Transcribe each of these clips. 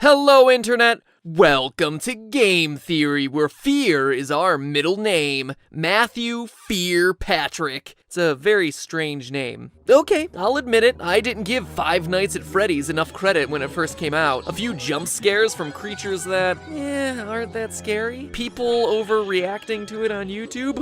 Hello, Internet! Welcome to Game Theory, where fear is our middle name. Matthew Fear Patrick. It's a very strange name. Okay, I'll admit it, I didn't give Five Nights at Freddy's enough credit when it first came out. A few jump scares from creatures that, aren't that scary. People overreacting to it on YouTube.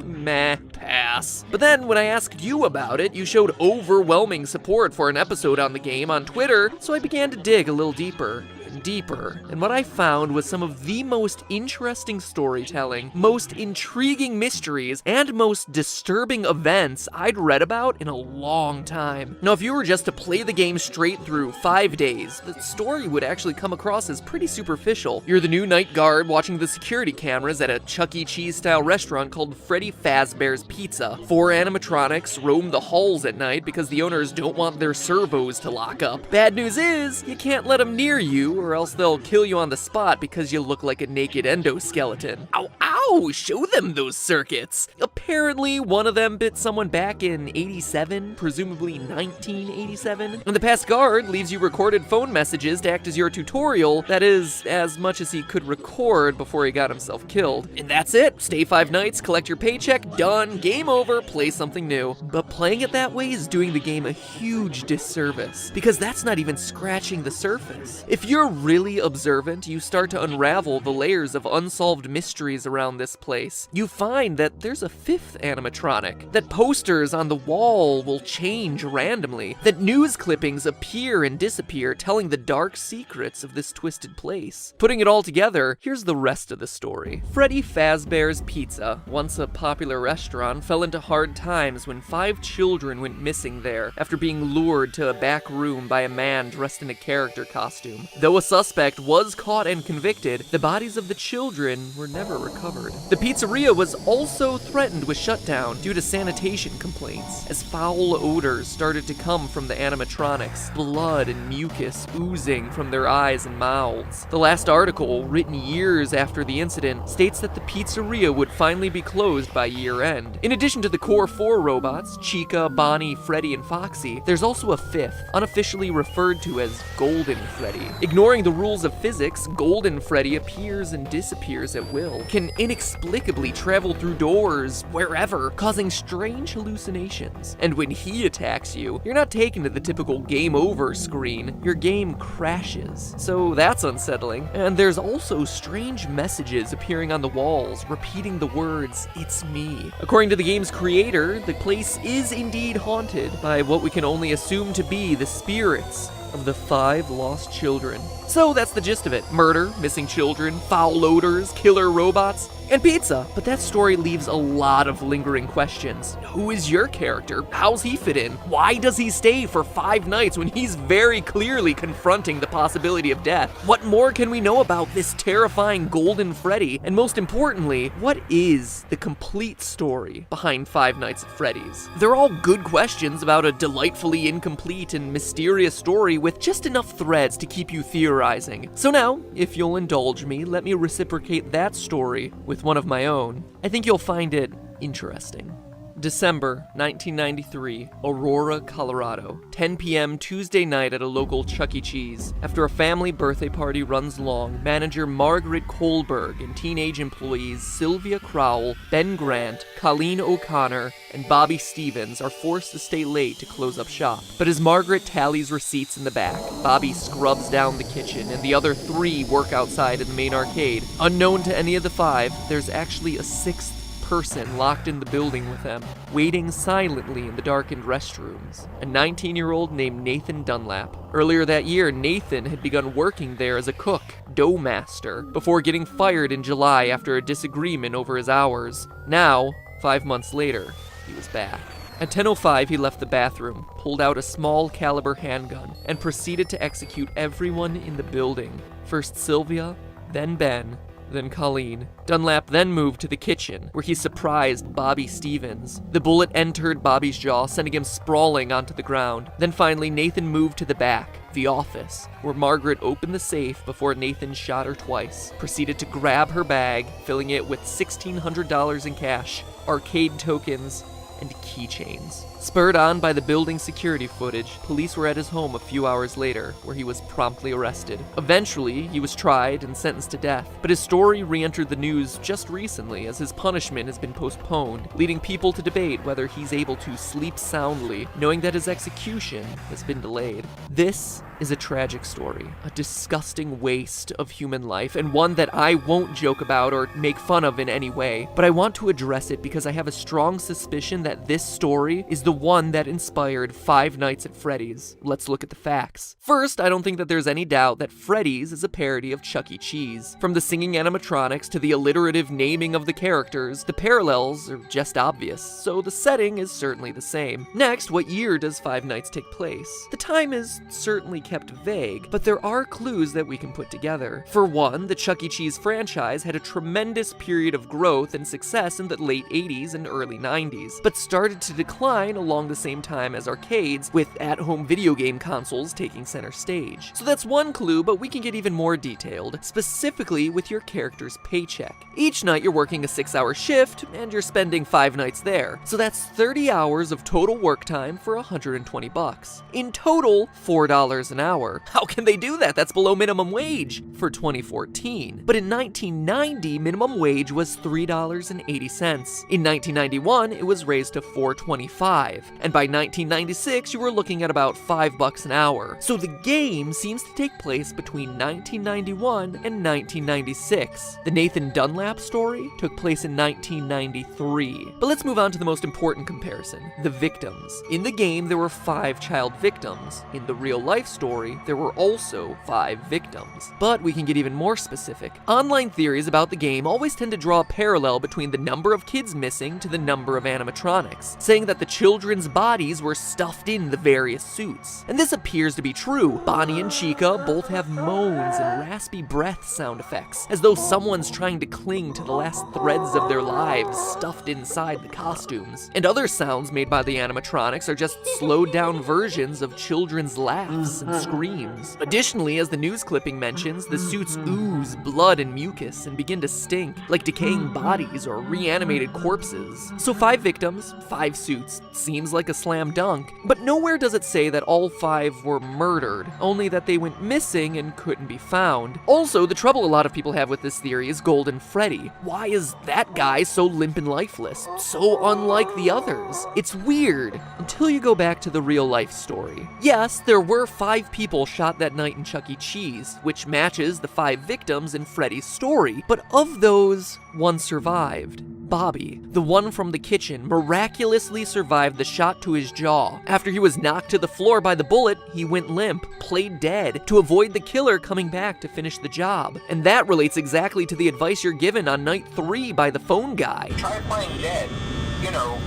Meh, pass. But then when I asked you about it, you showed overwhelming support for an episode on the game on Twitter, so I began to dig a little deeper. And what I found was some of the most interesting storytelling, most intriguing mysteries, and most disturbing events I'd read about in a long time. Now, if you were just to play the game straight through 5 days, the story would actually come across as pretty superficial. You're the new night guard watching the security cameras at a Chuck E. Cheese-style restaurant called Freddy Fazbear's Pizza. 4 animatronics roam the halls at night because the owners don't want their servos to lock up. Bad news is, you can't let them near you, or else they'll kill you on the spot because you look like a naked endoskeleton. Ow, ow, show them those circuits. Apparently, one of them bit someone back in 87, presumably 1987. And the past guard leaves you recorded phone messages to act as your tutorial, that is, as much as he could record before he got himself killed. And that's it. Stay 5 nights, collect your paycheck, done, game over, play something new. But playing it that way is doing the game a huge disservice, because that's not even scratching the surface. If you're really observant, you start to unravel the layers of unsolved mysteries around this place. You find that there's a 5th animatronic, that posters on the wall will change randomly, that news clippings appear and disappear, telling the dark secrets of this twisted place. Putting it all together, here's the rest of the story. Freddy Fazbear's Pizza, once a popular restaurant, fell into hard times when 5 children went missing there after being lured to a back room by a man dressed in a character costume. Though a suspect was caught and convicted, the bodies of the children were never recovered. The pizzeria was also threatened with shutdown due to sanitation complaints, as foul odors started to come from the animatronics, blood and mucus oozing from their eyes and mouths. The last article, written years after the incident, states that the pizzeria would finally be closed by year end. In addition to the core 4 robots, Chica, Bonnie, Freddy, and Foxy, there's also a 5th, unofficially referred to as Golden Freddy. Ignoring the rules of physics, Golden Freddy appears and disappears at will, can inexplicably travel through doors, wherever, causing strange hallucinations. And when he attacks you, you're not taken to the typical game over screen, your game crashes. So that's unsettling. And there's also strange messages appearing on the walls, repeating the words, "It's me." According to the game's creator, the place is indeed haunted by what we can only assume to be the spirits of the 5 lost children. So that's the gist of it. Murder, missing children, foul odors, killer robots, and pizza. But that story leaves a lot of lingering questions. Who is your character? How's he fit in? Why does he stay for 5 nights when he's very clearly confronting the possibility of death? What more can we know about this terrifying Golden Freddy? And most importantly, what is the complete story behind Five Nights at Freddy's? They're all good questions about a delightfully incomplete and mysterious story with just enough threads to keep you theorizing. So now, if you'll indulge me, let me reciprocate that story with one of my own. I think you'll find it interesting. December 1993, Aurora, Colorado. 10 p.m. Tuesday night at a local Chuck E. Cheese. After a family birthday party runs long, manager Margaret Kohlberg and teenage employees Sylvia Crowell, Ben Grant, Colleen O'Connor, and Bobby Stevens are forced to stay late to close up shop. But as Margaret tallies receipts in the back, Bobby scrubs down the kitchen, and the other 3 work outside in the main arcade. Unknown to any of the 5, there's actually a 6th person locked in the building with them, waiting silently in the darkened restrooms. A 19-year-old named Nathan Dunlap. Earlier that year, Nathan had begun working there as a cook, dough master, before getting fired in July after a disagreement over his hours. Now, 5 months later, he was back. At 10:05, he left the bathroom, pulled out a small caliber handgun, and proceeded to execute everyone in the building. First Sylvia, then Ben, then Colleen. Dunlap then moved to the kitchen, where he surprised Bobby Stevens. The bullet entered Bobby's jaw, sending him sprawling onto the ground. Then finally, Nathan moved to the back, the office, where Margaret opened the safe before Nathan shot her twice, proceeded to grab her bag, filling it with $1,600 in cash, arcade tokens, and keychains. Spurred on by the building's security footage, police were at his home a few hours later, where he was promptly arrested. Eventually, he was tried and sentenced to death, but his story re-entered the news just recently as his punishment has been postponed, leading people to debate whether he's able to sleep soundly, knowing that his execution has been delayed. This is a tragic story, a disgusting waste of human life, and one that I won't joke about or make fun of in any way, but I want to address it because I have a strong suspicion that this story is the one that inspired Five Nights at Freddy's. Let's look at the facts. First, I don't think that there's any doubt that Freddy's is a parody of Chuck E. Cheese. From the singing animatronics to the alliterative naming of the characters, the parallels are just obvious, so the setting is certainly the same. Next, what year does Five Nights take place? The time is certainly kept vague, but there are clues that we can put together. For one, the Chuck E. Cheese franchise had a tremendous period of growth and success in the late 80s and early 90s, but started to decline along the same time as arcades, with at-home video game consoles taking center stage. So that's one clue, but we can get even more detailed, specifically with your character's paycheck. Each night you're working a 6-hour shift, and you're spending 5 nights there. So that's 30 hours of total work time for $120. In total, $4 an hour. How can they do that? That's below minimum wage for 2014. But in 1990, minimum wage was $3.80. In 1991, it was raised to $4.25. And by 1996, you were looking at about $5 an hour. So the game seems to take place between 1991 and 1996. The Nathan Dunlap story took place in 1993. But let's move on to the most important comparison, the victims. In the game, there were 5 child victims. In the real-life story, there were also 5 victims. But we can get even more specific. Online theories about the game always tend to draw a parallel between the number of kids missing to the number of animatronics, saying that the children's bodies were stuffed in the various suits. And this appears to be true. Bonnie and Chica both have moans and raspy breath sound effects, as though someone's trying to cling to the last threads of their lives stuffed inside the costumes. And other sounds made by the animatronics are just slowed down versions of children's laughs and screams. Additionally, as the news clipping mentions, the suits ooze blood and mucus and begin to stink, like decaying bodies or reanimated corpses. So 5 victims, 5 suits, seems like a slam dunk, but nowhere does it say that all 5 were murdered, only that they went missing and couldn't be found. Also, the trouble a lot of people have with this theory is Golden Freddy. Why is that guy so limp and lifeless? So unlike the others. It's weird, until you go back to the real life story. Yes, there were 5 people shot that night in Chuck E. Cheese, which matches the 5 victims in Freddy's story, but of those, 1 survived. Bobby, the one from the kitchen, miraculously survived the shot to his jaw. After he was knocked to the floor by the bullet, he went limp, played dead, to avoid the killer coming back to finish the job. And that relates exactly to the advice you're given on night 3 by the phone guy. Try playing dead.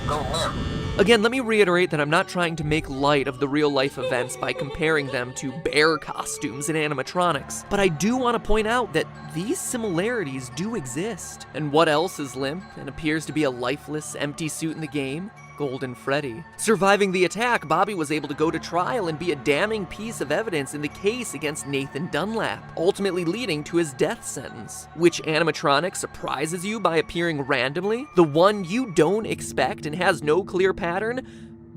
Go limp. Again, let me reiterate that I'm not trying to make light of the real-life events by comparing them to bear costumes and animatronics, but I do want to point out that these similarities do exist. And what else is limp and appears to be a lifeless, empty suit in the game? Golden Freddy. Surviving the attack, Bobby was able to go to trial and be a damning piece of evidence in the case against Nathan Dunlap, ultimately leading to his death sentence. Which animatronic surprises you by appearing randomly? The one you don't expect and has no clear pattern?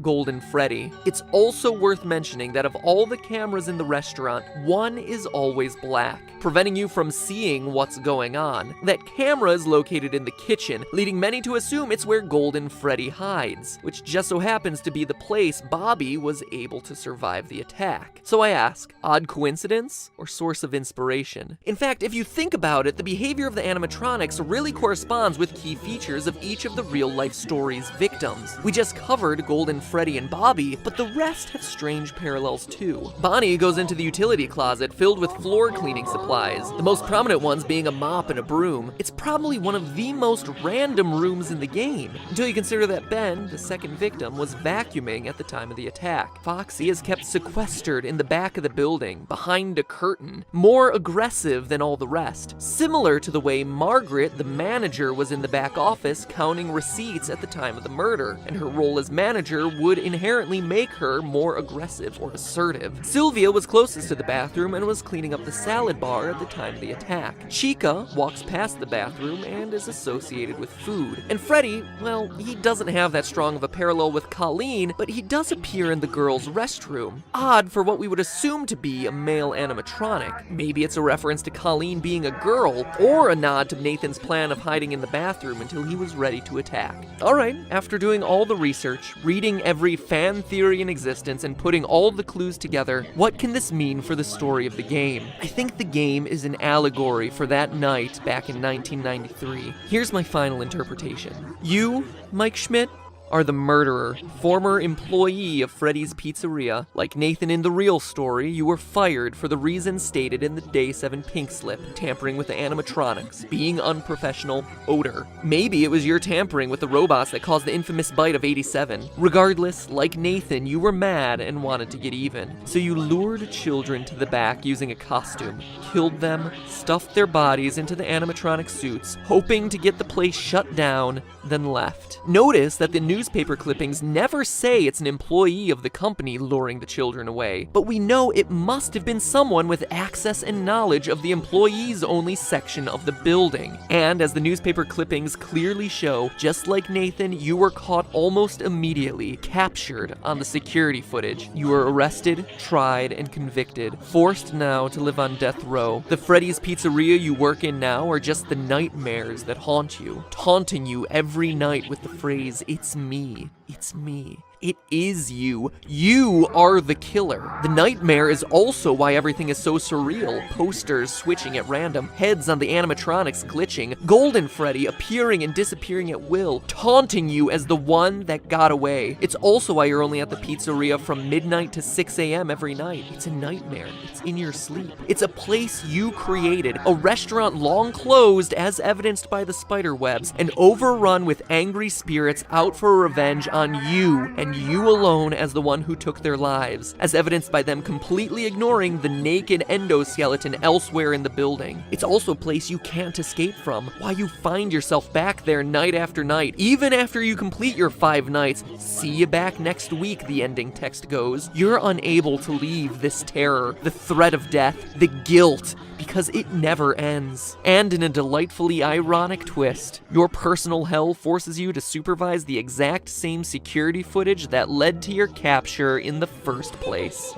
Golden Freddy. It's also worth mentioning that of all the cameras in the restaurant, one is always black, preventing you from seeing what's going on. That camera is located in the kitchen, leading many to assume it's where Golden Freddy hides, which just so happens to be the place Bobby was able to survive the attack. So I ask, odd coincidence or source of inspiration? In fact, if you think about it, the behavior of the animatronics really corresponds with key features of each of the real-life story's victims. We just covered Golden Freddy and Bobby, but the rest have strange parallels too. Bonnie goes into the utility closet filled with floor cleaning supplies, the most prominent ones being a mop and a broom. It's probably one of the most random rooms in the game, until you consider that Ben, the second victim, was vacuuming at the time of the attack. Foxy is kept sequestered in the back of the building, behind a curtain, more aggressive than all the rest, similar to the way Margaret, the manager, was in the back office counting receipts at the time of the murder, and her role as manager would inherently make her more aggressive or assertive. Sylvia was closest to the bathroom and was cleaning up the salad bar at the time of the attack. Chica walks past the bathroom and is associated with food. And Freddy, well, he doesn't have that strong of a parallel with Colleen, but he does appear in the girls' restroom. Odd for what we would assume to be a male animatronic. Maybe it's a reference to Colleen being a girl, or a nod to Nathan's plan of hiding in the bathroom until he was ready to attack. Alright, after doing all the research, reading every fan theory in existence, and putting all the clues together, what can this mean for the story of the game? I think the game is an allegory for that night back in 1993. Here's my final interpretation. You, Mike Schmidt, are the murderer, former employee of Freddy's Pizzeria. Like Nathan in the real story, you were fired for the reasons stated in the Day 7 pink slip, tampering with the animatronics, being unprofessional, odor. Maybe it was your tampering with the robots that caused the infamous bite of 87. Regardless, like Nathan, you were mad and wanted to get even. So you lured children to the back using a costume, killed them, stuffed their bodies into the animatronic suits, hoping to get the place shut down, then left. Notice that the newspaper clippings never say it's an employee of the company luring the children away, but we know it must have been someone with access and knowledge of the employees-only section of the building. And as the newspaper clippings clearly show, just like Nathan, you were caught almost immediately, captured on the security footage. You were arrested, tried, and convicted, forced now to live on death row. The Freddy's Pizzeria you work in now are just the nightmares that haunt you, taunting you every night with the phrase, "It's me, it's me." It is you. You are the killer. The nightmare is also why everything is so surreal. Posters switching at random, heads on the animatronics glitching, Golden Freddy appearing and disappearing at will, taunting you as the one that got away. It's also why you're only at the pizzeria from midnight to 6 a.m. every night. It's a nightmare. It's in your sleep. It's a place you created, a restaurant long closed as evidenced by the spider webs, and overrun with angry spirits out for revenge on you and you alone as the one who took their lives, as evidenced by them completely ignoring the naked endoskeleton elsewhere in the building. It's also a place you can't escape from, why you find yourself back there night after night, even after you complete your 5 nights. See you back next week, the ending text goes. You're unable to leave this terror, the threat of death, the guilt, because it never ends. And in a delightfully ironic twist, your personal hell forces you to supervise the exact same security footage that led to your capture in the first place.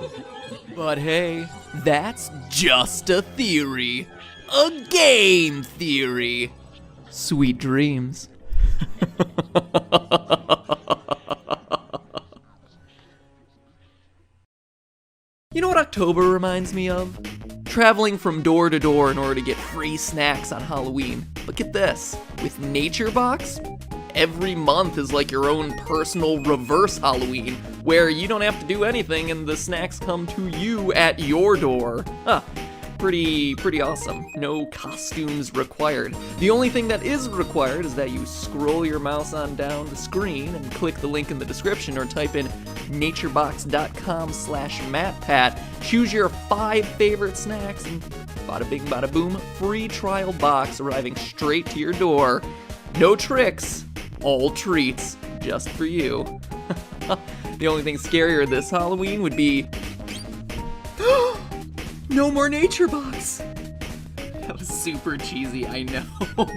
But hey, that's just a theory. A game theory. Sweet dreams. You know what October reminds me of? Traveling from door to door in order to get free snacks on Halloween. But get this, with Nature Box, every month is like your own personal reverse Halloween, where you don't have to do anything and the snacks come to you at your door. Pretty awesome. No costumes required. The only thing that is required is that you scroll your mouse on down the screen and click the link in the description or type in naturebox.com/MattPat. Choose your 5 favorite snacks and bada bing bada boom, free trial box arriving straight to your door. No tricks, all treats, just for you. The only thing scarier this Halloween would be no more Nature Box! That was super cheesy, I know.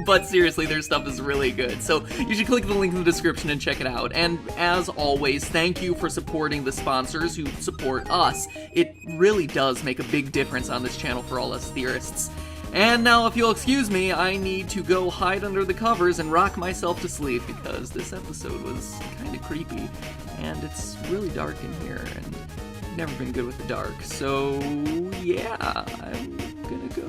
But seriously, their stuff is really good. So you should click the link in the description and check it out. And as always, thank you for supporting the sponsors who support us. It really does make a big difference on this channel for all us theorists. And now, if you'll excuse me, I need to go hide under the covers and rock myself to sleep because this episode was kind of creepy. And it's really dark in here, and never been good with the dark, so yeah, I'm gonna go